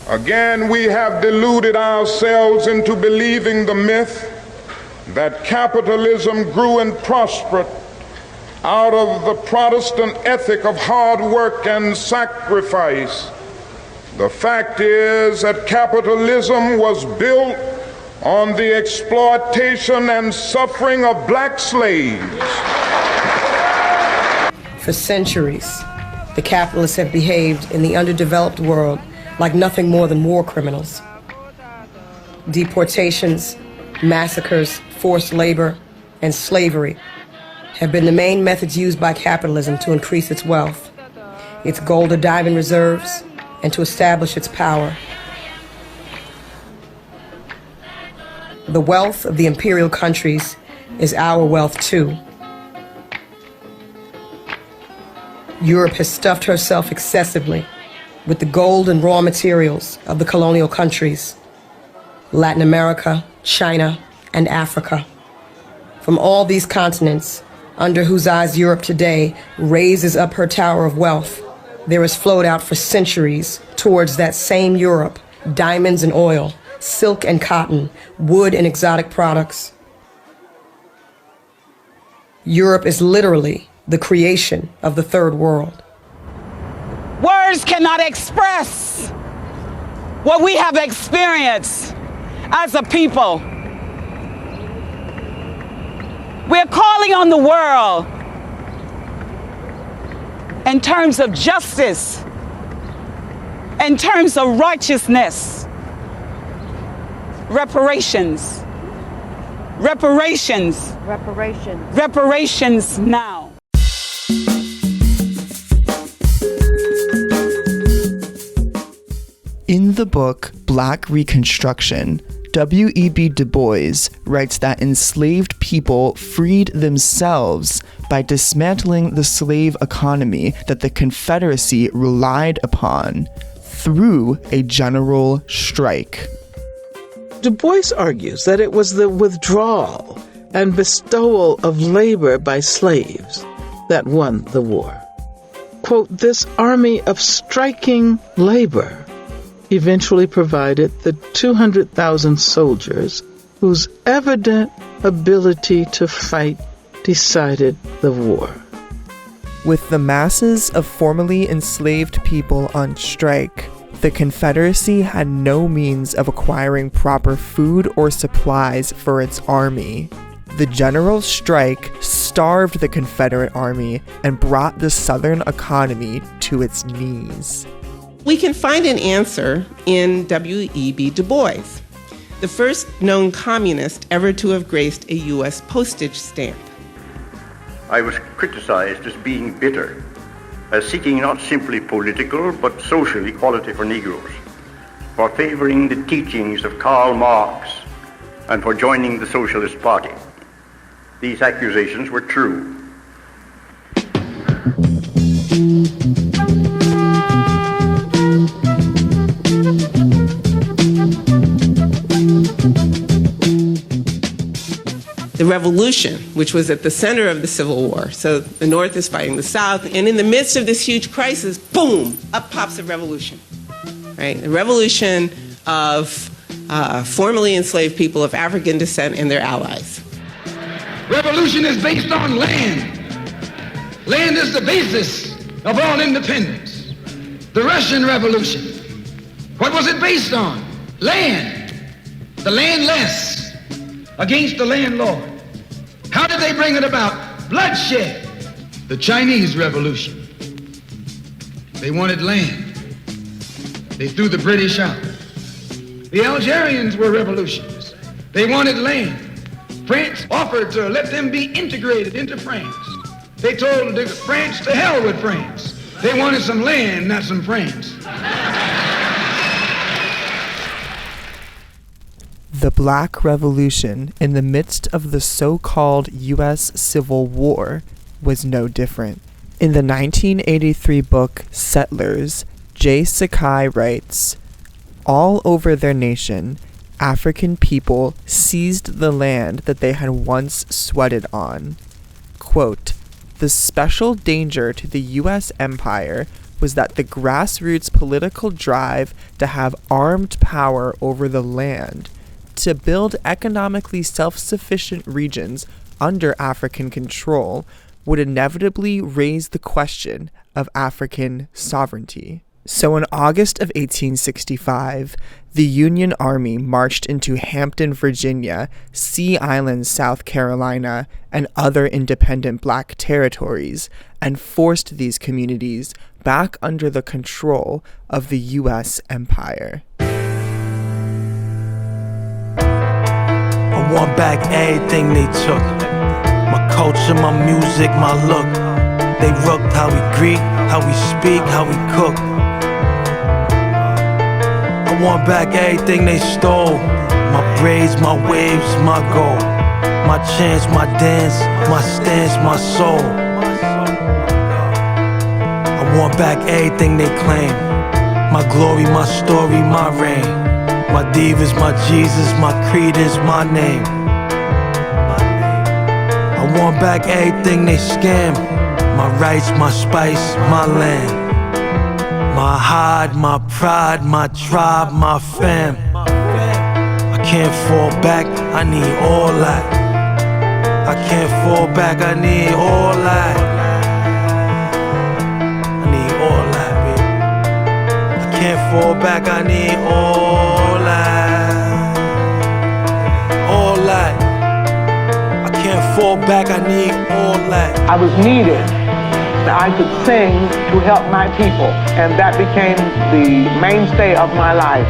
Again, we have deluded ourselves into believing the myth that capitalism grew and prospered out of the Protestant ethic of hard work and sacrifice. The fact is that capitalism was built on the exploitation and suffering of black slaves. For centuries, the capitalists have behaved in the underdeveloped world like nothing more than war criminals. Deportations, massacres, forced labor, and slavery have been the main methods used by capitalism to increase its wealth, its gold or diamond reserves, and to establish its power. The wealth of the imperial countries is our wealth too. Europe has stuffed herself excessively with the gold and raw materials of the colonial countries, Latin America, China, and Africa. From all these continents, under whose eyes Europe today raises up her tower of wealth, there has flowed out for centuries towards that same Europe diamonds and oil, silk and cotton, wood and exotic products. Europe is literally the creation of the third world. Words cannot express what we have experienced as a people. We're calling on the world in terms of justice, in terms of righteousness, reparations now. In the book Black Reconstruction, W.E.B. Du Bois writes that enslaved people freed themselves by dismantling the slave economy that the Confederacy relied upon through a general strike. Du Bois argues that it was the withdrawal and bestowal of labor by slaves that won the war. Quote, "This army of striking labor eventually provided the 200,000 soldiers whose evident ability to fight decided the war." With the masses of formerly enslaved people on strike, the Confederacy had no means of acquiring proper food or supplies for its army. The general strike starved the Confederate Army and brought the Southern economy to its knees. We can find an answer in W.E.B. Du Bois, the first known communist ever to have graced a U.S. postage stamp. I was criticized as being bitter, as seeking not simply political but social equality for Negroes, for favoring the teachings of Karl Marx, and for joining the Socialist Party. These accusations were true. The revolution, which was at the center of the Civil War, so the North is fighting the South, and in the midst of this huge crisis, boom, up pops a revolution, right? A revolution of formerly enslaved people of African descent and their allies. Revolution is based on land. Land is the basis of all independence. The Russian Revolution, what was it based on? Land. The landless against the landlord. How did they bring it about? Bloodshed. The Chinese Revolution, they wanted land. They threw the British out. The Algerians were revolutionists. They wanted land. France offered to let them be integrated into France. They told France to hell with France. They wanted some land, not some France. The Black Revolution in the midst of the so-called U.S. Civil War was no different. In the 1983 book Settlers, J. Sakai writes, "All over their nation, African people seized the land that they had once sweated on." Quote, "The special danger to the U.S. empire was that the grassroots political drive to have armed power over the land, to build economically self-sufficient regions under African control, would inevitably raise the question of African sovereignty. So in August of 1865, the Union Army marched into Hampton, Virginia, Sea Island, South Carolina, and other independent black territories, and forced these communities back under the control of the U.S. empire. I want back everything they took. My culture, my music, my look. They rooked how we greet, how we speak, how we cook. I want back everything they stole. My braids, my waves, my goal. My chance, my dance, my stance, my soul. I want back everything they claim. My glory, my story, my reign. My divas, my Jesus, my creed is my name. I want back everything they scam. My rights, my spice, my land. My hide, my pride, my tribe, my fam. I can't fall back, I need all that. I can't fall back, I need all that. I need all that, baby. I can't fall back, I need all that. All that. I can't fall back, I need all that. I was needed. I could sing to help my people, and that became the mainstay of my life.